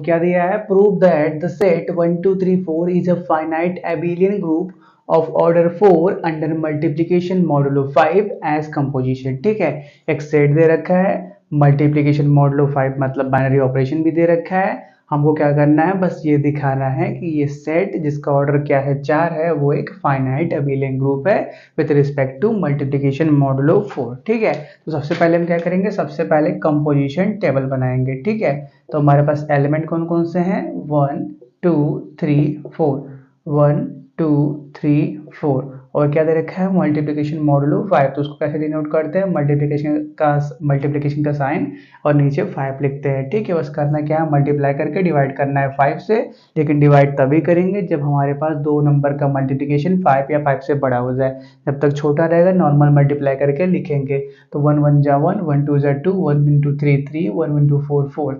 क्या दिया है, prove that the set 1 2 3 4 is a finite abelian group of order 4 under multiplication modulo 5 as composition. ठीक है, एक सेट दे रखा है, मल्टीप्लीकेशन मॉडुलो 5 मतलब बाइनरी ऑपरेशन भी दे रखा है। हमको क्या करना है, बस ये दिखाना है कि ये सेट जिसका ऑर्डर क्या है 4 है, वो एक फाइनाइट एबिलियन ग्रुप है with respect to multiplication modulo 4। ठीक है, तो सबसे पहले हम क्या करेंगे, सबसे पहले कंपोजिशन टेबल बनाएंगे। ठीक है, तो हमारे पास एलिमेंट कौन कौन से हैं, 1 2 3 4, 1 2 3 4, और क्या दे रखा है, मल्टीप्लिकेशन मॉडुलो 5। तो उसको कैसे डिनोट करते हैं, मल्टीप्लिकेशन का साइन और नीचे 5 लिखते हैं। ठीक है, बस करना क्या है, मल्टीप्लाई करके डिवाइड करना है 5 से, लेकिन डिवाइड तभी करेंगे जब हमारे पास दो नंबर का मल्टीप्लिकेशन 5 या 5 से बड़ा हो जाए। जब तक छोटा रहेगा नॉर्मल मल्टीप्लाई करके लिखेंगे। तो 1 1 जा 1, 1 2 जा 2, 1 इंटू 3 3, 1 इंटू 4 4,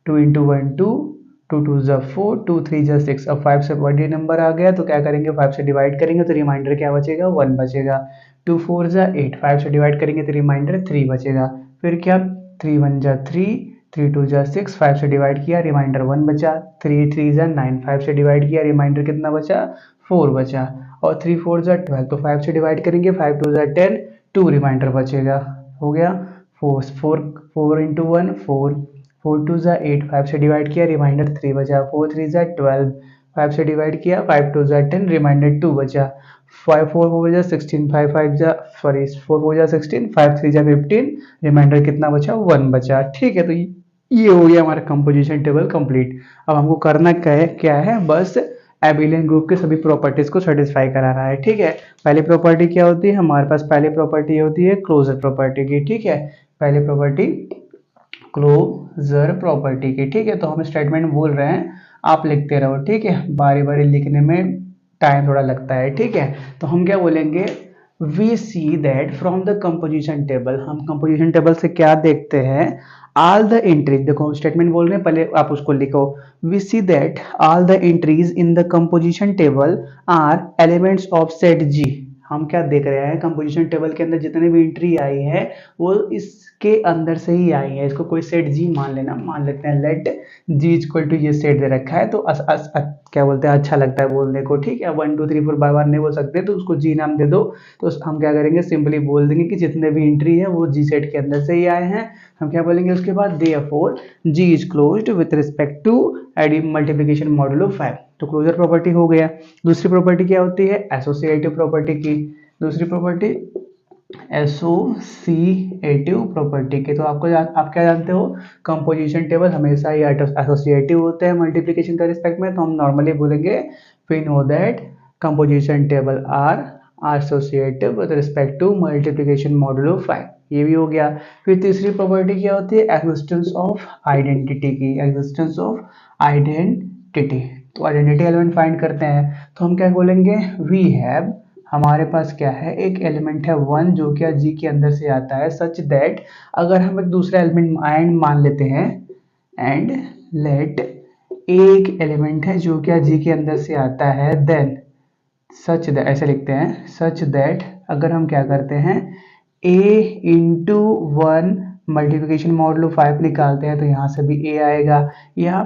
2 इंटू 1 2, 2 2 जा 4, 2 3 जा 6। अब 5 से बड़ी नंबर आ गया तो क्या करेंगे, 5 से डिवाइड करेंगे तो रिमाइंडर क्या बचेगा, 1 बचेगा। 2 4 जा 8, 5 से डिवाइड करेंगे तो रिमाइंडर 3 बचेगा। फिर क्या, 3 1 जा 3, 3 2 जा 6, 5 से डिवाइड किया रिमाइंडर 1 बचा। 3 3 जा 9, 5 से डिवाइड किया रिमाइंडर कितना बचा, 4 बचा। और 3 4 जा 12, तो 5 से डिवाइड करेंगे, 5 2 जा 10, 2 रिमाइंडर बचेगा। हो गया, 4 4 4 इंटू 1 4, 4 2 जा 8, 5 से डिवाइड किया रिमाइंडर 3 बचा। 4 3 जा 12, 5 से डिवाइड किया, 5 2 जा 10, रिमाइंडर 2 बचा। 5 4 4 जा 16, 5 5 जा 4 4 जा 16, 5 3 जा 15, रिमाइंडर कितना बचा, 1 बचा। ठीक है, तो ये हो गया हमारा कंपोजिशन टेबल कंप्लीट। अब हमको करना क्या है, बस एबिलियन ग्रुप के सभी प्रॉपर्टीज को सेटिस्फाई कराना है। ठीक है, पहली प्रॉपर्टी क्या होती है हमारे पास, पहली प्रॉपर्टी होती है क्लोजर प्रॉपर्टी की। ठीक है, पहली प्रॉपर्टी क्लोजर प्रॉपर्टी की। ठीक है, तो हम स्टेटमेंट बोल रहे हैं, आप लिखते रहो। ठीक है, बारी बारी लिखने में टाइम थोड़ा लगता है। ठीक है, तो हम क्या बोलेंगे, we see that from the composition table, हम कंपोजिशन टेबल से क्या देखते हैं, ऑल द एंट्रीज, देखो स्टेटमेंट बोल रहे हैं, पहले आप उसको लिखो। We see that all the entries in the composition table are elements of set G. हम क्या देख रहे हैं, कंपोजिशन टेबल के अंदर जितने भी एंट्री आई है वो इसके अंदर से ही आई है। इसको कोई सेट जी मान लेना, मान लेते हैं लेट जी इक्वल टू, ये सेट दे रखा है तो क्या बोलते हैं, अच्छा लगता है बोलने को। ठीक है, 1 2 3 4 बार बार नहीं बोल सकते तो उसको जी नाम दे दो। तो हम क्या करेंगे, सिंपली बोल देंगे कि जितने भी एंट्री है वो जी सेट के अंदर से ही आए हैं। हम क्या बोलेंगे उसके बाद, therefore G is closed with respect to adding multiplication modulo 5। तो क्लोजर प्रॉपर्टी हो गया। दूसरी प्रॉपर्टी क्या होती है, एसोसिएटिव प्रॉपर्टी की। दूसरी प्रॉपर्टी एसोसिएटिव प्रॉपर्टी के, तो आप क्या जानते हो, कंपोजिशन टेबल हमेशा ही एसोसिएटिव होते हैं मल्टीप्लिकेशन का रिस्पेक्ट में। तो हम नॉर्मली बोलेंगे, we know that composition table are associative with respect to multiplication modulo 5। ये भी हो गया। फिर तीसरी प्रॉपर्टी क्या होती है, एग्जिस्टेंस ऑफ आइडेंटिटी की, एग्जिस्टेंस ऑफ आइडेंटिटी। तो आइडेंटिटी एलिमेंट फाइंड करते हैं, तो हम क्या बोलेंगे, वी हैव, हमारे पास क्या है, एक एलिमेंट है 1 जो क्या जी के अंदर से आता है, सच दैट, अगर हम एक दूसरा एलिमेंट एंड मान लेते हैं, एंड लेट एक एलिमेंट है जो क्या जी के अंदर से आता है, देन सच दैट, ऐसे लिखते हैं, सच दैट अगर हम क्या करते हैं, a इंटू 1 मल्टीप्लिकेशन मॉडुलो 5 निकालते हैं तो यहाँ से भी a आएगा, या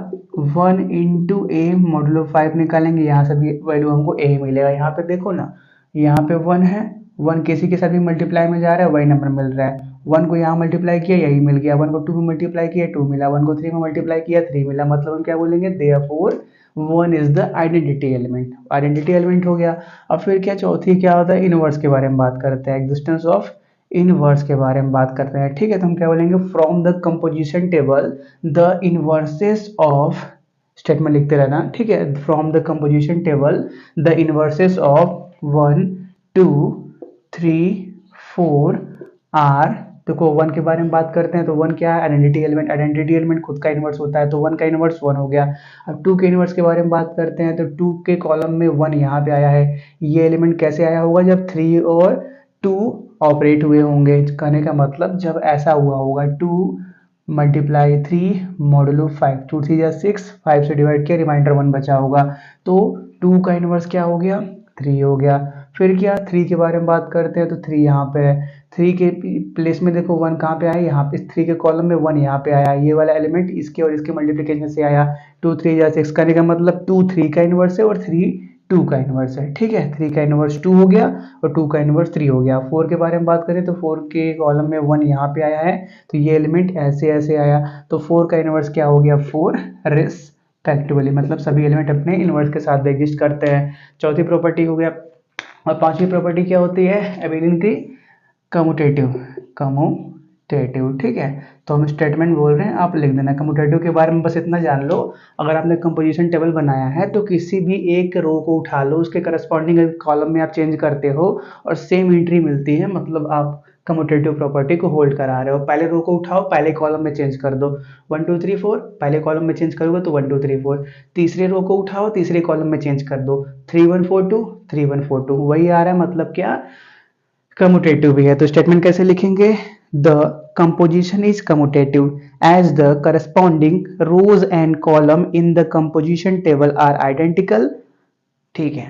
1 इंटू ए मॉडुलो 5 निकालेंगे, यहाँ से भी वैल्यू हमको a मिलेगा। यहाँ पे देखो ना, यहाँ पे 1 है, 1 किसी के साथ भी मल्टीप्लाई में जा रहा है वही नंबर मिल रहा है। 1 को यहाँ मल्टीप्लाई किया यही मिल गया, 1 को 2 में मल्टीप्लाई किया 2 मिला, 1 को 3 में मल्टीप्लाई किया 3 मिला। मतलब हम क्या बोलेंगे, therefore 1 is the identity element. Identity element हो गया। अब फिर क्या, चौथी क्या होता है, इनवर्स के बारे में बात करते हैं, एग्जिस्टेंस ऑफ इनवर्स के बारे में बात करते हैं। ठीक है, तो हम क्या बोलेंगे, from the composition table the inverses of, statement लिखते रहना। ठीक है, from the composition table the inverses of 1 2 3 4 are, देखो 1 के बारे में बात करते हैं तो 1 क्या है, आइडेंटिटी एलिमेंट। आइडेंटिटी एलिमेंट खुद का इनवर्स होता है तो 1 का इनवर्स 1 हो गया। अब 2 के इनवर्स के बारे में बात करते हैं तो 2 के कॉलम में 1 यहाँ पे आया है। ये एलिमेंट कैसे आया होगा, जब 3 और 2 ऑपरेट हुए होंगे। कहने का मतलब जब ऐसा हुआ होगा, 2 मल्टीप्लाई 3 मॉडुलो 5, 2 3 या 6, 5 से डिवाइड किया रिमाइंडर 1 बचा होगा। तो 2 का इनवर्स क्या हो गया, 3 हो गया। फिर क्या 3 के बारे में बात करते हैं तो 3 यहाँ पे है, 3 के प्लेस में देखो 1 कहाँ पे आया, यहाँ पे 3 के कॉलम में 1 यहाँ पे आया, ये वाला एलिमेंट इसके और इसके मल्टीप्लिकेशन से आया, 2 3 जा 6 करने का मतलब 2 3 का इनवर्स है और 3 2 का इनवर्स है। ठीक है, 3 का इनवर्स 2 हो गया और 2 का इनवर्स 3 हो गया। 4 के बारे में बात करें तो 4 के कॉलम में 1 यहाँ पे आया है, तो ये एलिमेंट ऐसे ऐसे आया, तो 4 का इनवर्स क्या हो गया 4 रिस्पेक्टिवली, मतलब सभी एलिमेंट अपने इनवर्स के साथ एग्जिस्ट करते हैं। चौथी प्रॉपर्टी हो गया। और पांचवी प्रॉपर्टी क्या होती है एबिलियन की, कम्यूटेटिव, कम्यूटेटिव। ठीक है, तो हम स्टेटमेंट बोल रहे हैं, आप लिख देना। कम्यूटेटिव के बारे में बस इतना जान लो, अगर आपने कंपोजिशन टेबल बनाया है तो किसी भी एक रो को उठा लो, उसके करस्पॉन्डिंग कॉलम में आप चेंज करते हो और सेम एंट्री मिलती है, मतलब आप कम्यूटेटिव प्रॉपर्टी को होल्ड करा रहे हो। पहले रो को उठाओ, पहले कॉलम में चेंज कर दो, 1 2 3 4, पहले कॉलम में चेंज करोगे तो 1 2 3 4। तीसरे रो को उठाओ, तीसरे कॉलम में चेंज कर दो, 3 1 4 2 3 1 4 2, वही आ रहा है, मतलब क्या कम्यूटेटिव भी है। तो स्टेटमेंट कैसे लिखेंगे, the composition is commutative as the corresponding rows and column in the composition table are identical। ठीक है,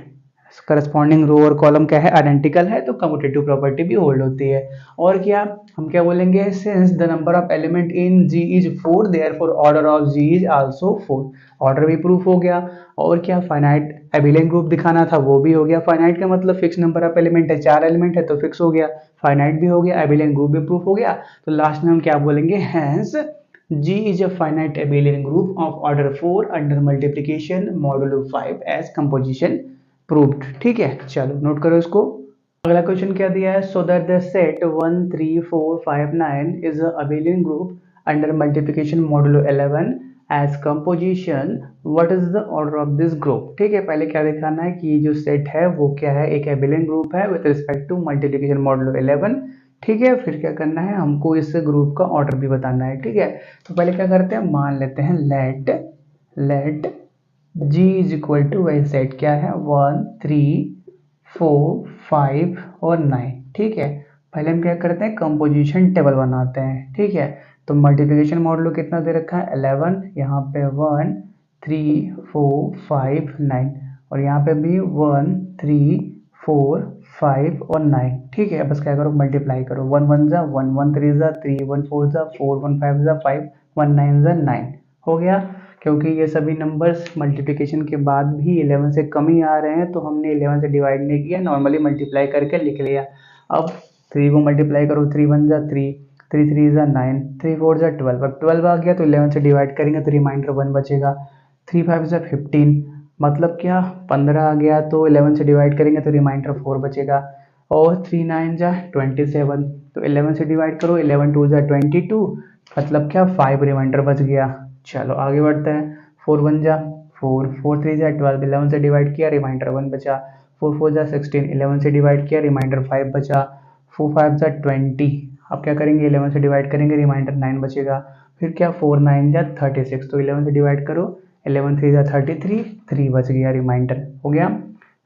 करस्पॉन्डिंग रो और कॉलम क्या है, आइडेंटिकल है, तो कम्यूटेटिव प्रॉपर्टी भी होल्ड होती है। और क्या हम क्या बोलेंगे, since the number of element in G is 4 therefore order of G is also 4, order भी प्रूफ हो गया। और क्या फाइनाइट एबिलियन ग्रुप दिखाना था, वो भी हो गया। फाइनाइट का मतलब फिक्स नंबर ऑफ एलिमेंट है, 4 एलिमेंट है तो फिक्स हो गया, फाइनाइट भी हो गया, एबिलियन ग्रुप भी प्रूफ हो गया। तो लास्ट में हम क्या बोलेंगे, hence G is a finite abelian group of order 4 under multiplication modulo 5 as composition proved। ठीक है, चलो नोट करो इसको। अगला क्वेश्चन क्या दिया है, so that the set 1 3 4 5 9 is a abelian group under multiplication modulo 11 as composition, what is the order of this group। ठीक है, पहले क्या दिखाना है कि जो सेट है वो क्या है, एक abelian group है with respect to multiplication modulo 11। ठीक है, फिर क्या करना है, हमको इस ग्रुप का ऑर्डर भी बताना है। ठीक है, तो पहले क्या करते हैं, मान लेते हैं let G is equal to, वही सेट क्या है 1 3 4 5 और 9। ठीक है, पहले हम क्या करते हैं, कंपोजिशन टेबल बनाते हैं। ठीक है, तो मल्टीप्लिकेशन मॉडुलो कितना दे रखा है 11, यहाँ पे 1 3 4 5 9 और यहाँ पे भी 1 3 4 5 और 9। ठीक है, बस क्या करो, मल्टीप्लाई करो, 1 1 जा 1 1 3 जा 3 1 4 जा 4 1 5 जा 5 1 9 जा 9 हो गया। क्योंकि ये सभी नंबर्स मल्टीप्लिकेशन के बाद भी 11 से कम ही आ रहे हैं, तो हमने 11 से डिवाइड नहीं किया, नॉर्मली मल्टीप्लाई करके लिख लिया। अब 3 को मल्टीप्लाई करो, 3 1 जा 3 3 3 जा 9 3 4 जा 12, अब 12 आ गया तो 11 से डिवाइड करेंगे तो रिमाइंडर 1 बचेगा। 3 5 जा 15, मतलब क्या 15 आ गया तो 11 से डिवाइड करेंगे तो रिमाइंडर 4 बचेगा। और 3 9 जा 27, तो 11 से डिवाइड करो, 11 2 जा 22, मतलब क्या 5 रिमाइंडर बच गया। चलो आगे बढ़ते हैं, 4 1 जा 4 4 3 जा 12, 11 से डिवाइड किया रिमाइंडर 1 बचा। 4 4 जा 16, 11 से डिवाइड किया रिमाइंडर 5 बचा। 4 5 जा 20, अब क्या करेंगे 11 से डिवाइड करेंगे रिमाइंडर 9 बचेगा। फिर क्या 4 9 जा 36, तो 11 से डिवाइड करो, 11 3 जा 33, 3 बच गया, रिमाइंडर हो गया।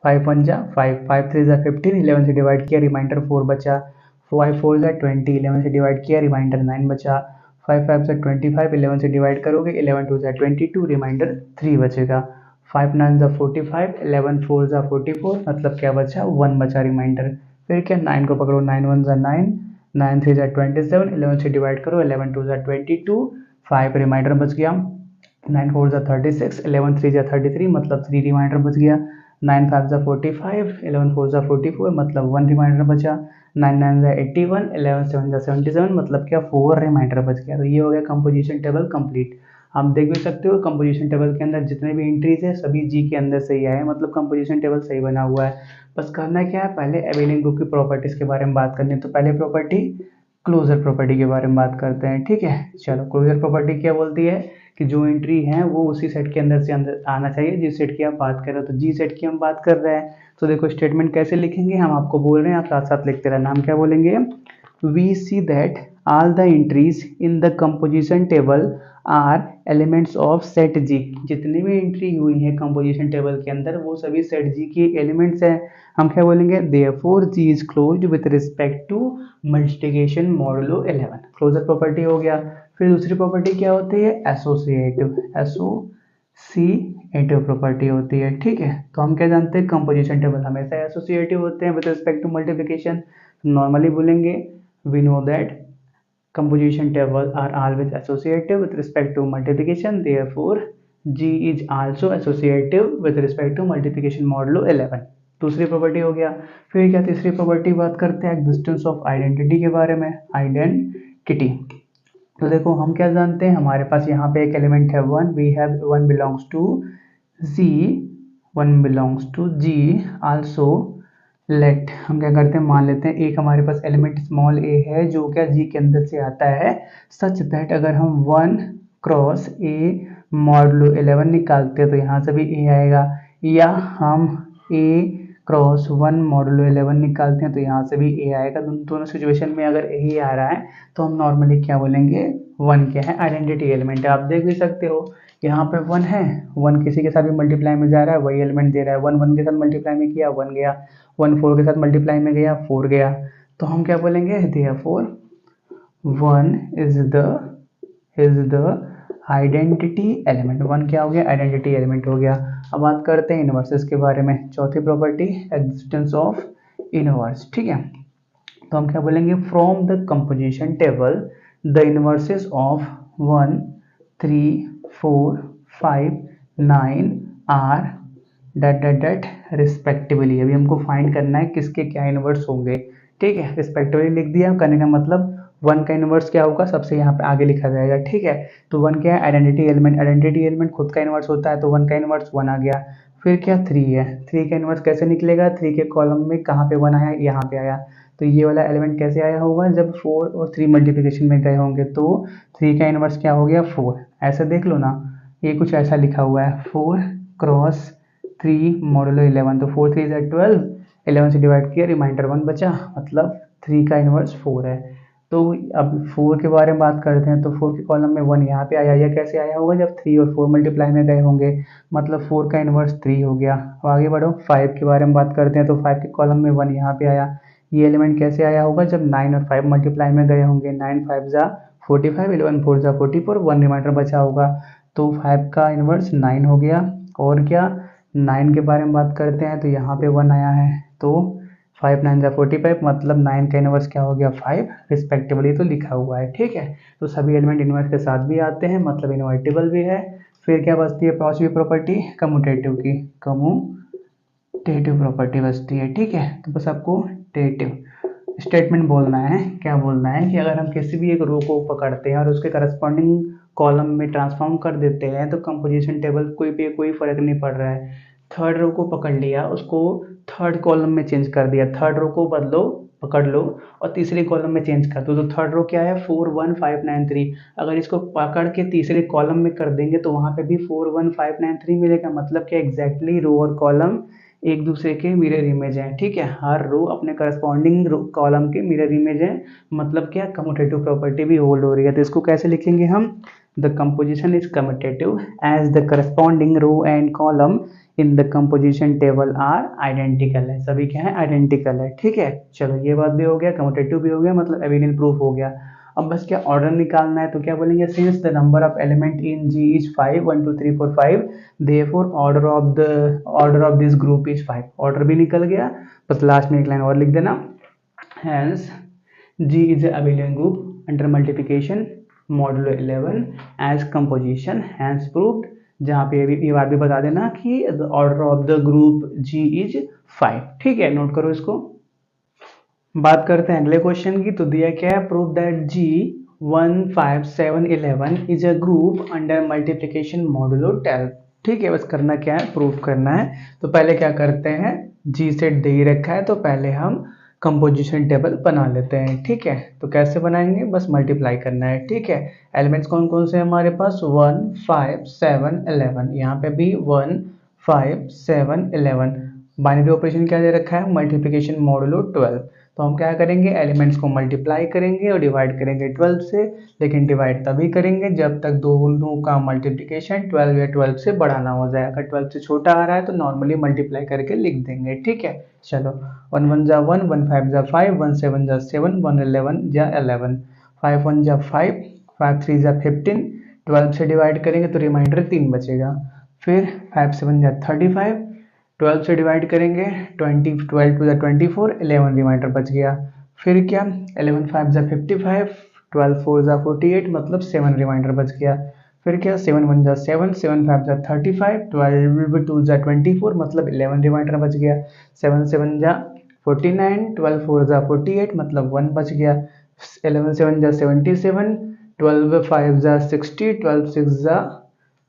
5 1 जा 5 5 3 जा 15, 11 से डिवाइड किया रिमाइंडर 4 बचा। 5 4 जा 20, 11 से डिवाइड किया रिमाइंडर 9 बचा। 5 5 जा 25, 11 से डिवाइड करोगे 11 2 जा 22, रिमाइंडर 3 बचेगा। 5 9 जा 45, 11 4 जा 44, मतलब क्या बचा 1 बचा, रिमाइंडर। फिर क्या 9 को पकड़ो, 9 1 जा 9 9 3 जा 27, 11 से डिवाइड करो, 11 2 जा 22, 5 रिमाइंडर बच गया। 9 4 जा 36, 11 3 जा 33, मतलब 3 रिमाइंडर बच गया। 9 5 जा 45, 11 4 जा 44, मतलब 1 रिमाइंडर बचा। 9 9 जा 81, 11 7 जा 77, मतलब क्या 4 रिमाइंडर बच गया। तो ये हो गया कंपोजिशन टेबल कंप्लीट। आप देख भी सकते हो कंपोजिशन टेबल के अंदर जितने भी एंट्रीज है सभी जी के अंदर सही आए, मतलब कंपोजिशन टेबल सही बना हुआ है। बस करना क्या है, पहले एबिलियन ग्रुप की प्रॉपर्टीज के बारे में बात करनी है। तो पहले प्रॉपर्टी क्लोजर प्रॉपर्टी के बारे में बात करते हैं। ठीक है, चलो क्लोजर प्रॉपर्टी क्या बोलती है कि जो एंट्री है वो उसी सेट के अंदर से अंदर आना चाहिए जिस सेट की आप बात कर रहे हो। तो जी सेट की हम बात कर रहे हैं, तो देखो स्टेटमेंट कैसे लिखेंगे, हम आपको बोल रहे हैं, आप साथ साथ लिखते रहना। हम क्या बोलेंगे, we see that all the entries in the composition table are elements of set G। जितनी भी एंट्री हुई है कंपोजिशन टेबल के अंदर वो सभी सेट G की एलिमेंट्स हैं। हम क्या बोलेंगे, therefore G is closed with respect to multiplication modulo 11। Closure property हो गया। फिर दूसरी प्रॉपर्टी क्या होती है, एसोसिएटिव, एसोसिएटिव सी एटिव प्रॉपर्टी होती है। ठीक है, तो हम क्या जानते हैं, कंपोजिशन टेबल हमेशा एसोसिएटिव होते हैं with respect to multiplication. Normally बोलेंगे we know that composition table are always associative with respect to multiplication, therefore G is also associative with respect to multiplication modulo 11। दूसरी प्रॉपर्टी हो गया। फिर क्या तीसरी प्रॉपर्टी बात करते हैं एग्जिस्टेंस ऑफ आइडेंटिटी के बारे में। आइडेंटिटी तो देखो हम क्या जानते हैं, हमारे पास यहाँ पे एक एलिमेंट है one, we have one belongs to G, one belongs to G also. Let हम क्या करते हैं, मान लेते हैं एक हमारे पास एलिमेंट स्मॉल ए है जो क्या जी के अंदर से आता है, सच दैट अगर हम वन क्रॉस ए मॉडुलो 11 निकालते हैं तो यहाँ से भी ए आएगा, या हम ए क्रॉस वन मॉडुलो 11 निकालते हैं तो यहाँ से भी ए आएगा। दोनों सिचुएशन में अगर ए आ रहा है तो हम नॉर्मली क्या बोलेंगे, वन क्या है, आइडेंटिटी एलिमेंट है। आप देख भी सकते हो यहाँ पे वन है, वन किसी के साथ भी मल्टीप्लाई में जा रहा है, वही एलिमेंट दे रहा है, वन वन के साथ मल्टीप्लाई में किया वन गया, वन फोर के साथ मल्टीप्लाई में गया फोर गया। तो हम क्या बोलेंगे, therefore one is the identity element. One क्या हो गया, आइडेंटिटी एलिमेंट हो गया। अब बात करते हैं इनवर्सेस के बारे में। चौथी प्रॉपर्टी एग्जिस्टेंस ऑफ इनवर्स। ठीक है, तो हम क्या बोलेंगे, from the composition table the inverses of 1 3 4 5 9 are dot dot dot respectively. अभी हमको फाइंड करना है किसके क्या इनवर्स होंगे। ठीक है, रिस्पेक्टिवली लिख दिया, करने का मतलब वन का इनवर्स क्या होगा सबसे यहाँ पे आगे लिखा जाएगा। ठीक है, तो वन क्या है, आइडेंटिटी एलिमेंट। आइडेंटिटी एलिमेंट खुद का इनवर्स होता है, तो वन का इनवर्स वन आ गया। फिर क्या, थ्री है, थ्री का इनवर्स कैसे निकलेगा, थ्री के कॉलम में कहाँ पे वन आया, यहाँ पे आया, तो ये वाला एलिमेंट कैसे आया होगा, जब फोर और थ्री मल्टीप्लिकेशन में गए होंगे, तो थ्री का इनवर्स क्या हो गया, फोर। ऐसा देख लो ना, ये कुछ ऐसा लिखा हुआ है, फोर क्रॉस थ्री मॉडुलो 11, तो फोर थ्री 12, 11 से डिवाइड किया, रिमाइंडर वन बचा, मतलब थ्री का इनवर्स फोर है। तो अब फोर के बारे में बात करते हैं, तो फोर के कॉलम में वन यहाँ पे आया, यह कैसे आया होगा, जब थ्री और फोर मल्टीप्लाई में गए होंगे, मतलब फोर का इनवर्स थ्री हो गया। अब आगे बढ़ो, फाइव के बारे में बात करते हैं, तो फाइव के कॉलम में वन यहाँ पे आया, ये एलिमेंट कैसे आया होगा, जब नाइन और फाइव मल्टीप्लाई में गए होंगे, नाइन फाइव जा 45, 11 फोर जा 44, वन रिमाइंडर बचा होगा, तो फाइव का इनवर्स नाइन हो गया। और क्या, नाइन के बारे में बात करते हैं, तो यहाँ पे वन आया है, तो फाइव नाइन जा 45, मतलब नाइन का इनवर्स क्या हो गया, फाइव रिस्पेक्टिवली, तो लिखा हुआ है। ठीक है, तो सभी एलिमेंट इनवर्स के साथ भी आते हैं, मतलब इनवर्टिबल भी है। फिर क्या बचती है पांचवी प्रॉपर्टी, कम्यूटेटिव की, कम्यूटेटिव प्रॉपर्टी बचती है। ठीक है, तो बस आपको टेटिव स्टेटमेंट बोलना है। क्या बोलना है कि अगर हम किसी भी एक रो को पकड़ते हैं और उसके करस्पॉन्डिंग कॉलम में ट्रांसफॉर्म कर देते हैं, तो कंपोजिशन टेबल कोई फर्क नहीं पड़ रहा है। थर्ड रो को पकड़ लिया, उसको थर्ड कॉलम में चेंज कर दिया, थर्ड रो को बदलो, पकड़ लो और तीसरे कॉलम में चेंज कर दो, तो थर्ड रो क्या है, 41593। अगर इसको पकड़ के तीसरे कॉलम में कर देंगे तो वहां पे भी 41593 मिलेगा। मतलब क्या, एग्जैक्टली रो और कॉलम एक दूसरे के मिरर इमेज हैं। ठीक है, हर रो अपने करस्पॉन्डिंग कॉलम के मिरर इमेज है, मतलब क्या, कम्यूटेटिव प्रॉपर्टी भी होल्ड हो रही है। तो इसको कैसे लिखेंगे हम, the composition is commutative as the corresponding row and column in the composition table are identical है। सभी क्या है, आइडेंटिकल है। ठीक है, चलो ये बात भी हो गया, कम्यूटेटिव भी हो गया, मतलब एविडेंट प्रूफ हो गया। अब बस क्या ऑर्डर निकालना है, तो क्या बोलेंगे, since the number of element in G is 5 1 2 3 4 5 therefore order of this group is 5। Order भी निकल गया, बस लास्ट में एक लाइन और लिख देना, hence G is a abelian group under multiplication modulo 11 as composition hence proved। जहाँ पे ये बात भी बता देना कि the order of the group G is 5। ठीक है, नोट करो इसको। बात करते हैं अगले क्वेश्चन की, तो दिया क्या है, prove that G 1 5 7 11 is a group under multiplication modulo 12। ठीक है, बस करना क्या है, प्रूव करना है। तो पहले क्या करते हैं, G सेट दे ही रखा है, तो पहले हम कंपोजिशन टेबल बना लेते हैं। ठीक है, तो कैसे बनाएंगे, बस मल्टीप्लाई करना है। ठीक है, एलिमेंट्स कौन कौन से हैं हमारे पास, 1 5 7 11, यहाँ पे भी 1 5 7 11। बाइनरी ऑपरेशन क्या दे रखा है, मल्टीप्लिकेशन मॉडुलो 12। तो हम क्या करेंगे, एलिमेंट्स को मल्टीप्लाई करेंगे और डिवाइड करेंगे 12 से, लेकिन डिवाइड तभी करेंगे जब तक दोनों का मल्टीप्लिकेशन 12 या 12 से बड़ा ना हो जाए। अगर 12 से छोटा आ रहा है तो नॉर्मली मल्टीप्लाई करके लिख देंगे। ठीक है, चलो 1 1 जा 1 1 5 जा 5 1 7 जा 7 1 11 जा 11 5 1 जा 5 5 3 जा 15, 12 से डिवाइड करेंगे तो रिमाइंडर 3 बचेगा। फिर 5 7 जा 35, 12 से डिवाइड करेंगे 20, 12 टू जा 24, 11 रिमाइंडर बच गया। फिर क्या 11 5 जा 55, 12 4 जा 48 मतलब 7 रिमाइंडर बच गया। फिर क्या 7 1 जा 7, 7 5 जा 35, 12 2 जा 24 मतलब 11 रिमाइंडर बच गया। 7 7 जा 49, 12 4 जा 48 मतलब 1 बच गया। 11 7 जा 77, 12 5 जा 60, 12 6 जा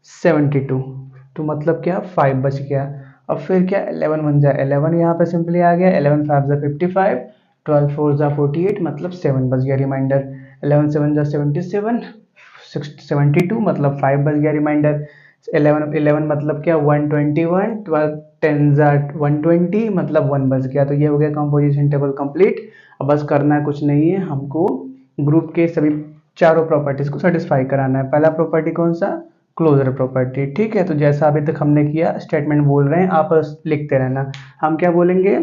72, तो मतलब क्या 5 बच गया। अब फिर क्या 11 1 जा 11 यहाँ पे सिंपली आ गया, 11 5 जा 55, 12 4 जा 48 मतलब 7 बच गया रिमाइंडर। 11 7 जा 77, 72 मतलब 5 बच गया रिमाइंडर। 11 11 मतलब क्या 121, 12 10 जा 120 मतलब 1 बच गया। तो ये हो गया कंपोजिशन टेबल कंप्लीट। अब बस करना है कुछ नहीं है, हमको ग्रुप के सभी चारों प्रॉपर्टीज को सेटिस्फाई कराना है। पहला प्रॉपर्टी कौन सा, क्लोजर प्रॉपर्टी। ठीक है, तो जैसा अभी तक हमने किया स्टेटमेंट बोल रहे हैं, आप लिखते रहना। हम क्या बोलेंगे,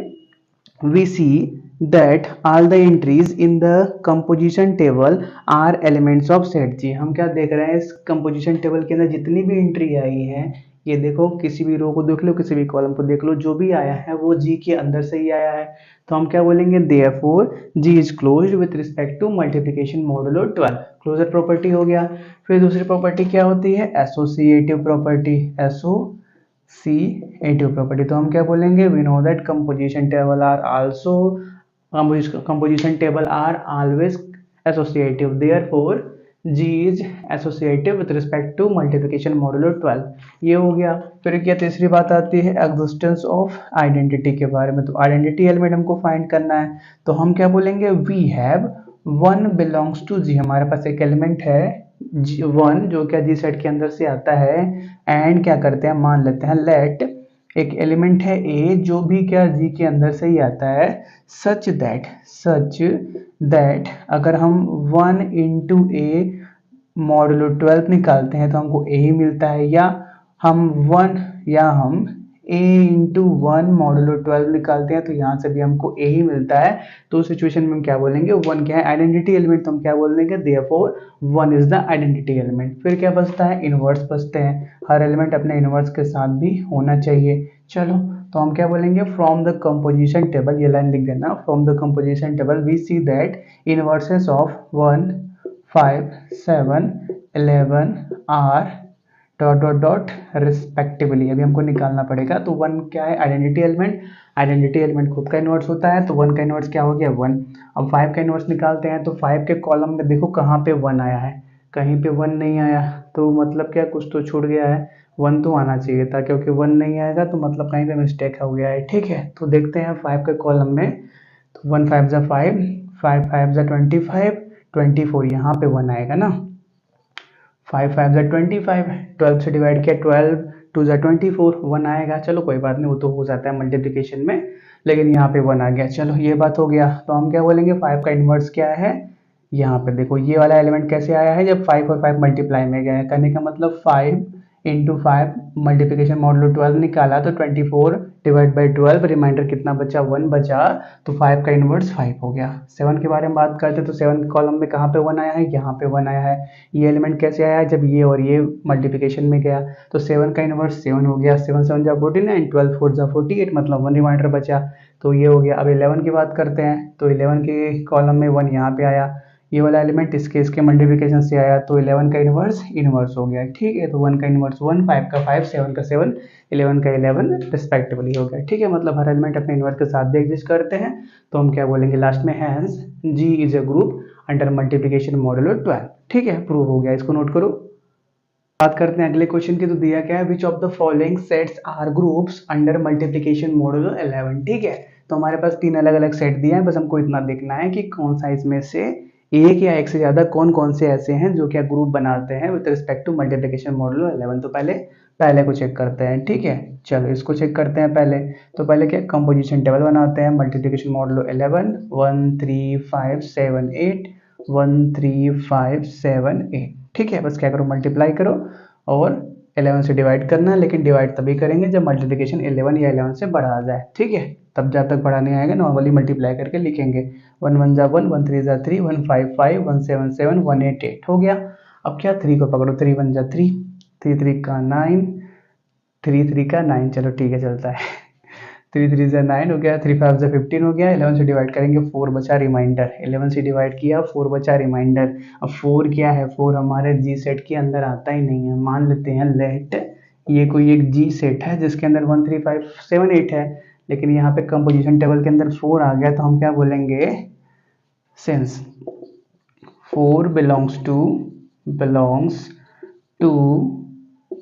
we see that all the entries in the composition table are elements of set जी। हम क्या देख रहे हैं, इस composition table के अंदर जितनी भी एंट्री आई है, ये देखो किसी भी रो को देख लो, किसी भी कॉलम को देख लो, जो भी आया है वो जी के अंदर से ही आया है। तो हम क्या बोलेंगे, therefore G is closed with respect to multiplication modulo 12, closure property हो गया। फिर दूसरी प्रॉपर्टी क्या होती है, एसोसिएटिव प्रॉपर्टी, एसोसिएटिव प्रॉपर्टी। तो हम क्या बोलेंगे, we know that composition table are also composition table are always associative, therefore G is associative with respect to multiplication modulo 12। ये हो गया। फिर क्या तीसरी बात आती है एक्जिस्टेंस ऑफ आइडेंटिटी के बारे में। तो आइडेंटिटी एलिमेंट हमको फाइंड करना है, तो हम क्या बोलेंगे, we have one belongs to G. हमारे पास एक एलिमेंट है वन जो क्या जी सेट के अंदर से आता है, एंड क्या करते हैं, मान लेते हैं लेट एक एलिमेंट है ए जो भी क्या जी के अंदर से ही आता है, सच दैट अगर हम 1 इंटू ए मॉडुलो 12 निकालते हैं तो हमको ए ही मिलता है, या हम ए इंटू 1 मॉडुलो 12 निकालते हैं तो यहाँ से भी हमको ए ही मिलता है। तो उस सिचुएशन में हम क्या बोलेंगे, वन क्या है, आइडेंटिटी एलिमेंट। तो हम क्या बोल देंगे, therefore one is the identity element. फिर क्या बचता है, इनवर्स बचते हैं। हर एलिमेंट अपने इनवर्स के साथ भी होना चाहिए। चलो, तो हम क्या बोलेंगे, फ्रॉम द कंपोजिशन टेबल, ये लाइन लिख देना, from the composition table we see that inverses of 1 5 7 11 are dot dot dot respectively. अभी हमको निकालना पड़ेगा। तो वन क्या है, आइडेंटिटी एलिमेंट। आइडेंटिटी एलिमेंट खुद का इनवर्स होता है, तो वन का इनवर्स क्या हो गया, वन। अब 5 का इनवर्स निकालते हैं, तो 5 के कॉलम में देखो कहाँ पे वन आया है, कहीं पे वन नहीं आया, तो मतलब क्या कुछ तो छूट गया है। वन तो आना चाहिए था, क्योंकि वन नहीं आएगा तो मतलब कहीं पे मिस्टेक हो गया है। ठीक है, तो देखते हैं 5 के कॉलम में, तो 1 5 जा 5, 5 5 जा 25, 24 यहाँ पे वन आएगा ना, 5 5 जा 25, 12 से डिवाइड किया 12 2 जा 24, वन आएगा। चलो कोई बात नहीं, वो तो हो जाता है मल्टीप्लिकेशन में, लेकिन यहाँ पे वन आ गया। चलो ये बात हो गया। तो हम क्या बोलेंगे, 5 का इन्वर्स क्या है, यहाँ पे देखो ये वाला एलिमेंट कैसे आया है, जब 5 और 5 मल्टीप्लाई में गया है। कहने का मतलब 5 इंटू 5 मल्टीप्लिकेशन मॉडुलो 12 निकाला तो 24 डिवाइड बाई 12, रिमाइंडर कितना बचा, 1 बचा, तो 5 का इनवर्स 5 हो गया। 7 के बारे में बात करते तो 7 कॉलम में कहाँ पे 1 आया है, यहाँ पे 1 आया है। ये एलिमेंट कैसे आया है, जब ये और ये मल्टीप्लिकेशन में गया, तो 7 का इनवर्स 7 हो गया। 7 7 जा 49, 12 4 जा 48 मतलब 1 रिमाइंडर बचा, तो ये हो गया। अब 11 की बात करते हैं, तो 11 के कॉलम में 1 यहाँ पे आया, ये वाला एलिमेंट इसके मल्टीप्लिकेशन से आया, तो 11 का इनवर्स हो गया। ठीक है, तो 1 का इनवर्स 1, 5 का 5, 7 का 7, 11 का 11 रिस्पेक्टिवली हो गया। ठीक है, मतलब हर एलिमेंट अपने इनवर्स के साथ भी एग्जिस्ट करते हैं। तो हम क्या बोलेंगे लास्ट में, hence G is a group under multiplication modulo 12। ठीक है, प्रूव हो गया, इसको नोट करो। बात करते हैं अगले क्वेश्चन की। तो दिया क्या है, which of the following sets are groups under multiplication modulo 11। ठीक है, तो हमारे पास 3 अलग अलग सेट दिए हैं, बस हमको इतना देखना है कि कौन सा इसमें से एक या एक से ज्यादा कौन कौन से ऐसे हैं जो क्या ग्रुप बनाते हैं with respect to multiplication modulo 11। तो पहले को चेक करते हैं। ठीक है, चलो इसको चेक करते हैं पहले। तो पहले क्या, कंपोजिशन टेबल बनाते हैं, मल्टीप्लिकेशन मॉडुलो 11, 1 3 5 7 8, 1 3 5 7 8। ठीक है, बस क्या करो, मल्टीप्लाई करो और 11 से डिवाइड करना है, लेकिन डिवाइड तभी करेंगे जब मल्टीप्लिकेशन 11 या 11 से बड़ा आ जाए। ठीक है, तब जब तक बड़ा नहीं आएगा नॉर्मली मल्टीप्लाई करके लिखेंगे। 1 1 जा 1, 1 3 जा 3, 1 5 5, 1 7 7, 1 8 8 हो गया। अब क्या, 3 को पकड़ो, 3 1 जा 3, 3 3 का 9, 3 3 का 9, चलो ठीक है चलता है। 3 3 से 9 हो गया, 3 5 से 15 हो गया, 11 से डिवाइड करेंगे 4 बचा रिमाइंडर, 11 से डिवाइड किया 4 बचा रिमाइंडर। अब 4 क्या है, 4 हमारे जी सेट के अंदर आता ही नहीं है। मान लेते हैं लेट ये कोई एक जी सेट है जिसके अंदर 1 3 5 7 8 है, लेकिन यहाँ पे कंपोजिशन टेबल के अंदर 4 आ गया, तो हम क्या बोलेंगे, since 4 belongs to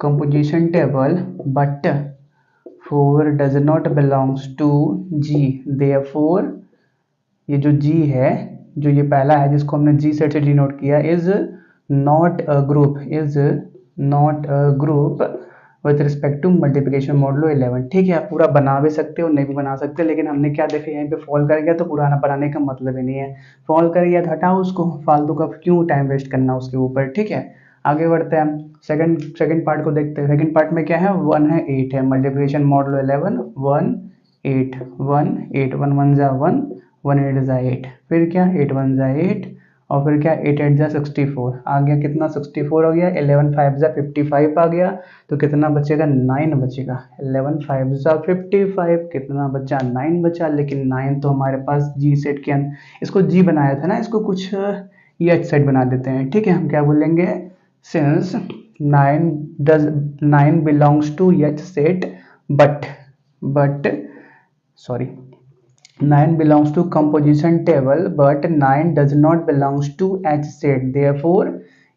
composition table but 4 does not belongs to G, therefore ये जो G है, जो ये पहला है जिसको हमने G सेट से डिनोट किया, is not a group with respect to multiplication modulo 11। ठीक है, आप पूरा बना भी सकते हो, नहीं भी बना सकते, लेकिन हमने क्या देखा यहाँ पे फॉल कर गया तो पुराना बनाने का मतलब ही नहीं है। फॉल कर गया तो हटाओ उसको, फालतू का क्यों टाइम वेस्ट करना उसके ऊपर। ठीक है, आगे बढ़ते हैं, सेकंड पार्ट को देखते हैं। सेकंड पार्ट में क्या है, 1 है 8 है, मल्टीप्लिकेशन मॉडुलो 11 1 8 1 8 1 1 जा 1 1 8 जा 8, फिर क्या 8 1 जा 8 और फिर क्या 8 8 जा 64 आ गया, कितना 64 हो गया, 11 5 जा 55 आ गया, तो कितना बचेगा 9 बचेगा। 11 5 जा 55 कितना बचा, 9 बचा, लेकिन 9 तो हमारे पास जी सेट के अंदर, इसको जी बनाया था ना, इसको कुछ ये एच सेट बना देते हैं। ठीक है, हम क्या बोलेंगे, since 9 belongs to H set but 9 belongs to composition table but 9 does not belongs to H set, therefore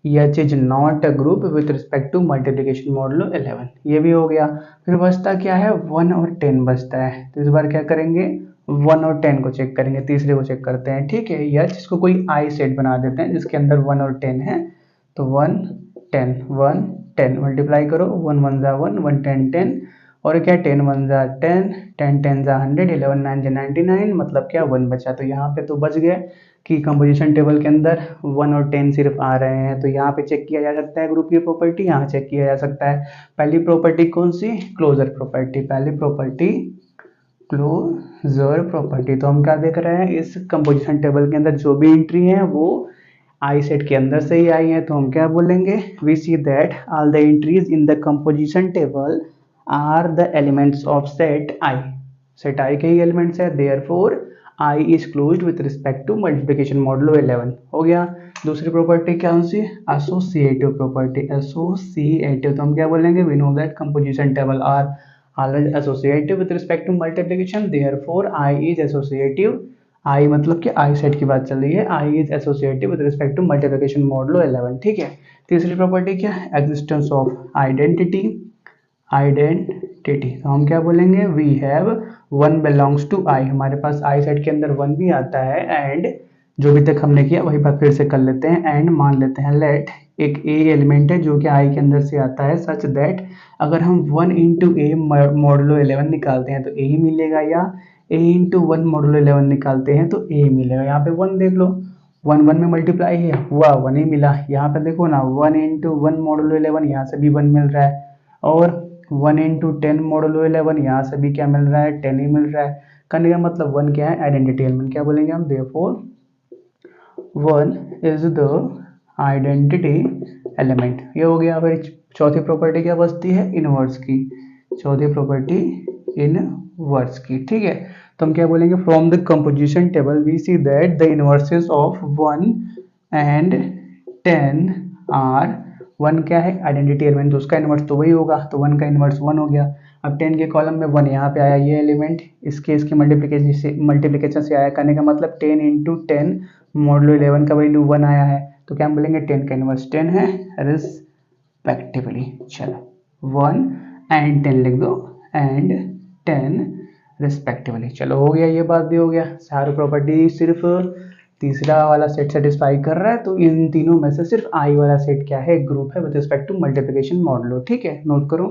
H is not a group with respect to multiplication modulo 11। ये भी हो गया। फिर बचता क्या है, 1 और 10 बचता है, तो इस बार क्या करेंगे, 1 और 10 को चेक करेंगे, तीसरे को चेक करते हैं। ठीक है, H इसको कोई I सेट बना देते हैं जिसके अंदर 1 और 10 है, तो 1 10 1 10 मल्टीप्लाई करो, 1 1 जा 1 1 10 10 और क्या 10 1 जा 10 10 10 जा 100 11 9 जा 99, मतलब क्या 1 बचा। तो यहाँ पे तो बच गया कि कंपोजिशन टेबल के अंदर 1 और 10 सिर्फ आ रहे हैं, तो यहाँ पे चेक किया जा सकता है ग्रुप की प्रॉपर्टी, यहाँ चेक किया जा सकता है। पहली प्रॉपर्टी कौन सी, क्लोजर प्रॉपर्टी, पहली प्रॉपर्टी क्लोजर प्रॉपर्टी। तो हम क्या देख रहे हैं, इस कंपोजिशन टेबल के अंदर जो भी एंट्री है वो आई सेट के अंदर से ही आई है, तो हम क्या बोलेंगे, we see that all the entries in the composition table are the elements of set I, set I के ही एलिमेंट्स है, therefore I is closed with respect to multiplication modulo 11। हो गया। दूसरी प्रॉपर्टी क्या सी, एसोसिएटिव प्रॉपर्टी, एसोसिएटिव, तो हम क्या बोलेंगे, we know that composition table are always associative with respect to multiplication, therefore I is associative, I मतलब कि I सेट की बात चल रही है, I is associative with respect to multiplication modulo 11। ठीक है, तीसरी प्रॉपर्टी क्या है, एग्जिस्टेंस ऑफ आइडेंटिटी, तो हम क्या बोलेंगे, we have 1 belongs to I, हमारे पास I सेट के अंदर 1 भी आता है, एंड जो भी तक हमने किया वही बात फिर से कर लेते हैं, एंड मान लेते हैं लेट एक A एलिमेंट है जो कि I के अंदर से आता है, सच दैट अगर हम 1 इंटू ए मॉडुलो 11 निकालते हैं तो A ही मिलेगा, या A इंटू 1 मॉडुलो 11 निकालते हैं तो A ही मिलेगा। यहाँ पे 1 देख लो, 1 1 में मल्टीप्लाई है हुआ, 1 ही मिला। यहाँ पे देखो ना, 1 इंटू 1 मॉडुलो 11, यहाँ से भी 1 मिल रहा है, और 1 इंटू 10 मॉडुलो 11, यहाँ से भी क्या मिल रहा है, 10 ही मिल रहा है। करने का मतलब 1 क्या है, आइडेंटिटी एलिमेंट, क्या बोलेंगे हम, therefore 1 is the identity element. ये हो गया। फिर चौथी प्रॉपर्टी क्या बचती है, इनवर्स की, चौथी प्रॉपर्टी इनवर्स की। ठीक है, तो हम क्या बोलेंगे, from the composition table we see that the inverses of 1 and 10 are, 1 क्या है, आइडेंटिटी एलिमेंट, तो उसका इनवर्स तो वही होगा, तो 1 का इनवर्स 1 हो गया। अब 10 के कॉलम में 1 यहाँ पे आया, ये एलिमेंट इसके मल्टीप्लिकेशन से आया, करने का मतलब 10 इंटू 10 मॉडुलो 11 का वैल्यू 1 आया है, तो क्या हम बोलेंगे 10 का इनवर्स 10 है रिस्पेक्टिवली। चलो 1 एंड 10 लिख दो, एंड 10 रिस्पेक्टिवली। चलो हो गया, ये बात भी हो गया। सारी प्रॉपर्टी सिर्फ तीसरा वाला सेट सेटिस्फाई कर रहा है, तो इन तीनों में से सिर्फ आई वाला सेट क्या है, ग्रुप है with respect to multiplication modulo. ठीक है, नोट करो।